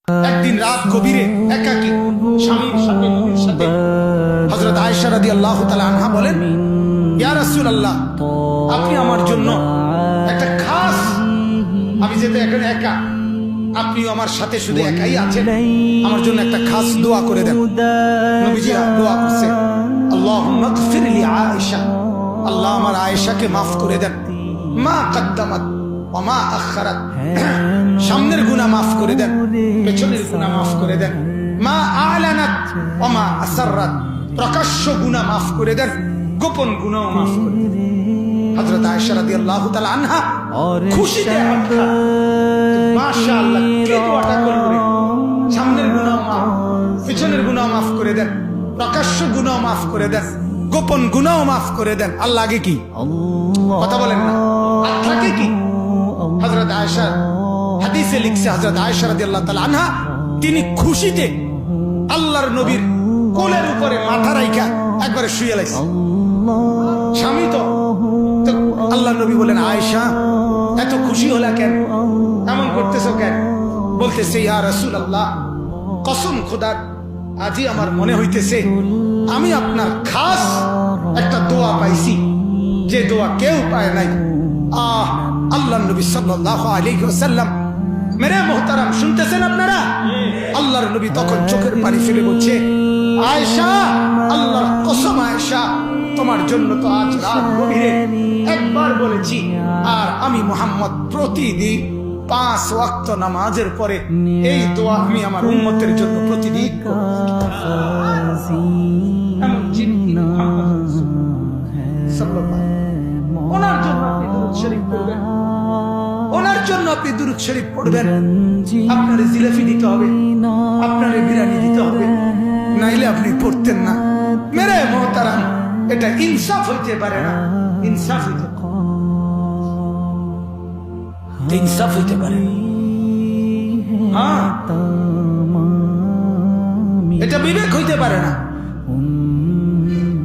একদিন রাত গভীরে একাকী স্বামীর সাথে নবীর সাথে হযরত আয়েশা রাদিয়াল্লাহু তাআলা আনহা বলেন, ইয়া রাসূলুল্লাহ, আপনি আমার জন্য একটা খাস, আমি যেতে এখানে একা, আপনিও আমার সাথে শুধু একাই আছেন, আমার জন্য একটা খাস দোয়া করে দেন। নবীজি দোয়া করছে, আল্লাহুম্মা গফির লি আয়েশা, আল্লাহ আমার আয়েশাকে মাফ করে দেন, মা কদ্দামাত ওয়া মা আখারাত, সামনের গুনাহ মাফ করে দেন, পেছনের গুনাহ মাফ করে দেন, মা আলানাত ওয়া মা আসাররাত, প্রকাশ্য গুনাহ মাফ করে দেন, গোপন গুনাহ মাফ করে দেন। হযরত আয়েশা রাদিয়াল্লাহু তাআলা আনহা খুশিতে মাশাআল্লাহ কি দোয়াটা করলেন, সামনের গুনাহ মাফ, পেছনের গুনাহ মাফ করে দেন, প্রকাশ্য গুনাহ মাফ করে দেন, গোপন গুনাহ মাফ করে দেন। আল্লাহ আগে কি কথা বলেন না, আগে কি? হযরত আয়েশা হাদিসে লিখছে, হযরত আয়েশা রাদিয়াল্লাহু তাআলা আনহা তিনি খুশিতে আল্লাহর নবীর কোলের উপরে মাথা রাইখা একবারে শুয়ে লাইছে। স্বামী তো আল্লাহর নবী বলেন, আয়েশা এত খুশি হলা কেন, এমন করতেছো কেন? বলতেছে, ইয়া রাসূলুল্লাহ, কসম খোদার, আজই আমার মনে হইতেছে আমি আপনার খাস একটা দোয়া পাইছি, যে দোয়া কেউ পায় নাই। আল্লাহর নবী সাল্লাল্লাহু আলাইহি ওয়াসাল্লাম, মেরে মুহতারাম শুনতেছেন আপনারা? আল্লাহর নবী তখন চোখের পানি ফেলে বলছে, আয়েশা, আল্লাহর কসম আয়েশা, তোমার জন্য তো আজ রাত গভীরে একবার বলেছি, আর আমি মুহাম্মদ প্রতিদিন 5 ওয়াক্ত নামাজের পরে এই দোয়া আমি আমার উম্মতের জন্য প্রতিদিন ওনার জন্য আপনি দুরূদ শরীফ পড়বেন, ওনার জন্য আপনি দুরূদ শরীফ পড়বেন। আপনার জিলাপি দিতে হবে, আপনার বিরিয়ানি দিতে হবে, নাইলে আপনি পড়তেন না। মেরে মুহতারাম, এটা ইনসাফ হইতে পারে না, ইনসাফ হইতে ইনসাফ হইতে পারে না। এটা বিবেক হইতে পারে না।